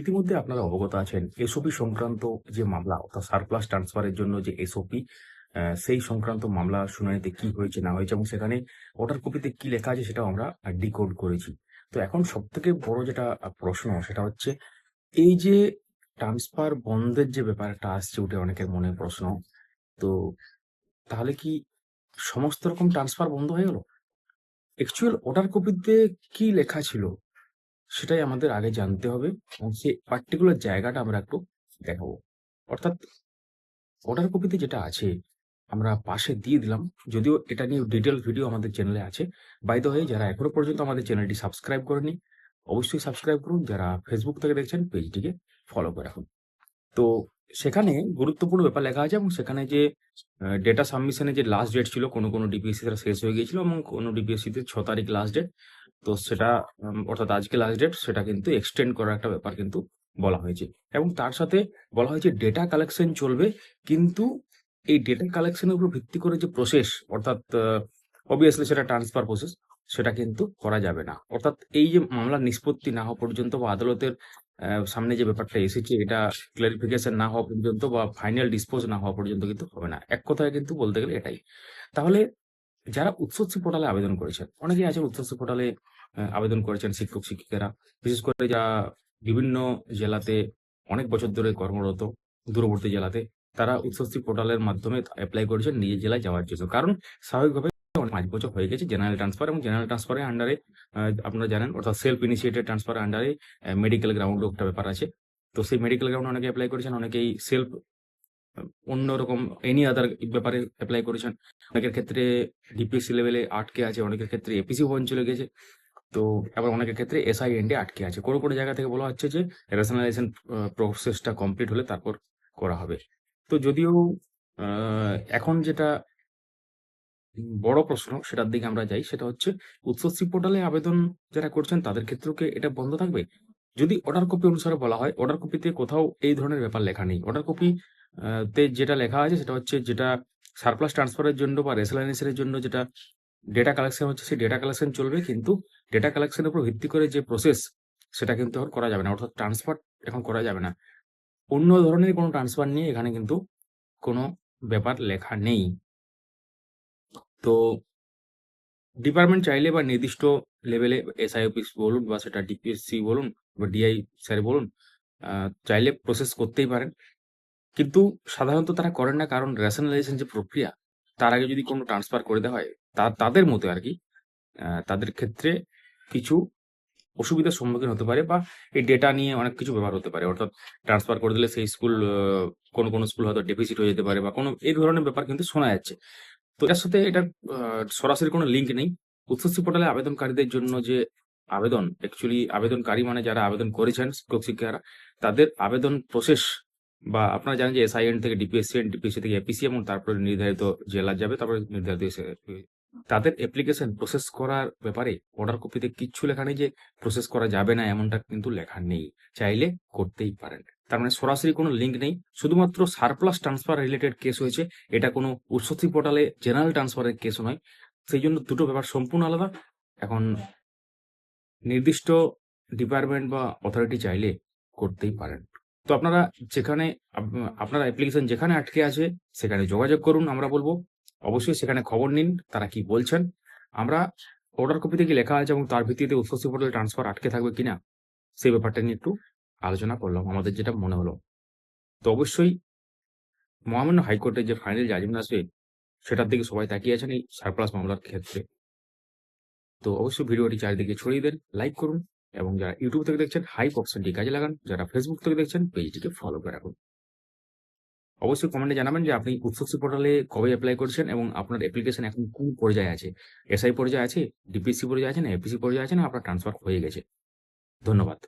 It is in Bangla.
ইতিমধ্যে আপনারা অবগত আছেন এসওপি সংক্রান্ত যে মামলা অর্থাৎ সারপ্লাস ট্রান্সফারের জন্য যে এসওপি সেই সংক্রান্ত মামলা শুনানিতে কি হয়েছে না হয়েছে এবং সেখানে অর্ডার কপিতে কি লেখা আছে সেটাও আমরা ডিকোড করেছি। তো এখন সবথেকে বড় যেটা প্রশ্ন সেটা হচ্ছে এই যে ট্রান্সফার বন্ধের যে ব্যাপারটা আসছে উঠে অনেকের মনে প্রশ্ন। তো তাহলে কি সমস্ত রকম ট্রান্সফার বন্ধ হয়ে গেল? অ্যাকচুয়াল অর্ডার কপিতে কি লেখা ছিল সেটাই আমাদের আগে জানতে হবে এবং সেই পার্টিকুলার জায়গাটা আমরা একটু দেখাবো। অর্থাৎ অর্ডার কপিতে যেটা আছে আমরা পাশে দিয়ে দিলাম। যদিও এটা নিয়ে ডিটেইল ভিডিও আমাদের চ্যানেলে আছে। বাই দ্য ওয়ে যারা এখনো পর্যন্ত আমাদের চ্যানেলটি সাবস্ক্রাইব করেনি, অবশ্যই সাবস্ক্রাইব করুন। যারা ফেসবুক থেকে দেখছেন পেজটিকে ফলো করে রাখুন। তো সেখানে গুরুত্বপূর্ণ ব্যাপার লেখা আছে এবং সেখানে যে ডেটা সাবমিশনের যে লাস্ট ডেট ছিল কোনো ডিপিএসসি তারা শেষ হয়ে গিয়েছিল এবং কোনো ডিপিএসসিতে ৬ তারিখ লাস্ট ডেট। তো সেটা অর্থাৎ আজকে লাস্ট ডেট সেটা কিন্তু এক্সটেন্ড করার একটা ব্যাপার কিন্তু বলা হয়েছে এবং তার সাথে বলা হয়েছে ডেটা কালেকশন চলবে, কিন্তু এই ডেটা কালেকশনের উপর ভিত্তি করে যে প্রসেস অর্থাৎ অবভিয়াসলি সেটা ট্রান্সফার প্রসেস সেটা কিন্তু করা যাবে না। অর্থাৎ এই যে মামলার নিষ্পত্তি না হওয়া পর্যন্ত বা আদালতের সামনে যে ব্যাপারটা এসেছে এটা ক্লারিফিকেশন না হওয়া পর্যন্ত বা ফাইনাল ডিসপোজ না হওয়া পর্যন্ত কিন্তু হবে না। এক কথায় কিন্তু বলতে গেলে এটাই। তাহলে যারা উচ্চশিক্ষা পোর্টালে আবেদন করেছেন, অনেকেই আছেন উচ্চশিক্ষা পোর্টালে আবেদন করেছেন শিক্ষক-শিক্ষিকারা। বিশেষ করে যারা বিভিন্ন জেলাতে অনেক বছর ধরে কর্মরত, দূরবর্তী জেলাতে, তারা উচ্চশিক্ষা পোর্টালের মাধ্যমে এপ্লাই করেছেন নিজের জেলায় যাওয়ার জন্য। কারণ স্বাভাবিকভাবে ৫ বছর হয়ে গেছে জেনারেল ট্রান্সফার এবং জেনারেল ট্রান্সফারের আন্ডারে আপনারা জানেন অর্থাৎ সেলফ ইনিশিয়েটেড ট্রান্সফারের আন্ডারে মেডিকেল গ্রাউন্ডও একটা ব্যাপার আছে। তো সেই মেডিকেল গ্রাউন্ডে অনেকে এপ্লাই করেছেন, অনেকেই সেলফ অন্যরকম এনি আদার ব্যাপারে এপ্লাই করেছেন। অনেকের ক্ষেত্রে ডিপিএসসি লেভেলে আটকে আছে, অনেকের ক্ষেত্রে এপিসি ভবন চলে গেছে। তো আবার অনেকের ক্ষেত্রে এসআইএনডি আটকে আছে। কোনো জায়গা থেকে বলা হচ্ছে যে রেশনালাইজেশন প্রসেসটা কমপ্লিট হলে তারপর করা হবে। তো যদিও আ এখন যেটা বড় প্রশ্ন সেটার দিকে আমরা যাই। সেটা হচ্ছে উচ্চশিক্ষা পোর্টালে আবেদন যারা করছেন তাদের ক্ষেত্রেও কি এটা বন্ধ থাকবে? যদি অর্ডার কপি অনুসারে বলা হয়, অর্ডার কপিতে কোথাও এই ধরনের ব্যাপার লেখা নেই। অর্ডার কপি তে যেটা লেখা আছে সেটা হচ্ছে যেটা সারপ্লাস ট্রান্সফারের জন্য বা রেসলাইজেশন এর জন্য যেটা ডেটা কালেকশন হচ্ছে সেই ডেটা কালেকশন চলবে, কিন্তু ডেটা কালেকশন এর উপর ভিত্তি করে যে প্রসেস সেটা কিন্তু এখন করা যাবে না। অর্থাৎ ট্রান্সফার এখন করা যাবে না। অন্য ধরনের কোনো ট্রান্সফার নিয়ে এখানে কিন্তু কোনো ব্যাপার লেখা নেই। তো ডিপার্টমেন্ট চাইলে বা নির্দিষ্ট লেভেলে এসআই অফিস বলুন বা সেটা ডিপিএসসি বলুন বা ডিআই স্যার বলুন, চাইলে প্রসেস করতেই পারেন। কিন্তু সাধারণত তারা করেন না, কারণ রেশনালাইজেশন যে প্রক্রিয়া তার আগে যদি কোনো ট্রান্সফার করে দেওয়া হয় তাদের মতে আরকি তাদের ক্ষেত্রে কিছু অসুবিধার সম্মুখীন হতে পারে বা এই ডেটা নিয়ে অনেক কিছু ব্যাপার হতে পারে। অর্থাৎ ট্রান্সফার করে দিলে সেই স্কুল কোনো স্কুল হয়তো ডেফিসিট হয়ে যেতে পারে বা কোনো এই ধরনের ব্যাপার কিন্তু শোনা যাচ্ছে। তো এটার সাথে এটার সরাসরি কোনো লিঙ্ক নেই। উচ্চশিক্ষা পোর্টালে আবেদনকারীদের জন্য যে আবেদন, অ্যাকচুয়ালি আবেদনকারী মানে যারা আবেদন করেছেন শিক্ষক-শিক্ষিকারা, তাদের আবেদন প্রসেস বা আপনারা জানেন যে এসআইএন থেকে ডিপিএসসি, ডিপিএসসি থেকে এপিসি এবং তারপরে নির্ধারিত জেলা যাবে, তারপরে নির্ধারিত তাদের অ্যাপ্লিকেশন প্রসেস করার ব্যাপারে অর্ডার কপিতে কিচ্ছু লেখা নেই যে প্রসেস করা যাবে না, এমনটা কিন্তু লেখা নেই। চাইলে করতেই পারেন। তার মানে সরাসরি কোনো লিঙ্ক নেই। শুধুমাত্র সারপ্লাস ট্রান্সফার রিলেটেড কেস হয়েছে। এটা কোনো উচ্চশিক্ষা পোর্টালে জেনারেল ট্রান্সফারের কেসও নয়। সেইজন্য দুটো ব্যাপার সম্পূর্ণ আলাদা। এখন নির্দিষ্ট ডিপার্টমেন্ট বা অথরিটি চাইলে করতেই পারেন। তো আপনারা যেখানে আপনার অ্যাপ্লিকেশন যেখানে আটকে আছে সেখানে যোগাযোগ করুন, আমরা বলব। অবশ্যই সেখানে খবর নিন তারা কি বলছেন। আমরা অর্ডার কপিতে কি লেখা আছে এবং তার ভিত্তিতে উচ্চশিক্ষা পোর্টালে ট্রান্সফার আটকে থাকবে কিনা সেই ব্যাপারটা নিয়ে একটু আলোচনা করলাম, আমাদের যেটা মনে হলো। তো অবশ্যই মহামান্য হাইকোর্টের যে ফাইনাল জাজমেন্ট আসবে সেটার দিকে সবাই তাকিয়ে আছেন এই সারপ্লাস মামলার ক্ষেত্রে। তো অবশ্যই ভিডিওটি চারিদিকে ছড়িয়ে দেন, লাইক করুন এবং যারা ইউটিউব থেকে দেখছেন হাইপ অপশনটি কাজে লাগান। যারা ফেসবুক থেকে দেখছেন পেজটিকে ফলো করে রাখুন। অবশ্যই কমেন্টে জানাবেন যে আপনি উচ্চশিক্ষা পোর্টালে কবে এপ্লাই করেছেন এবং আপনার অ্যাপ্লিকেশন এখন কোন পর্যায়ে আছে। এসআই পর্যায়ে আছে, ডিপিএসসি পর্যায়ে আছে না এপিসি পর্যায়ে আছে না আপনার ট্রান্সফার হয়ে গেছে। ধন্যবাদ।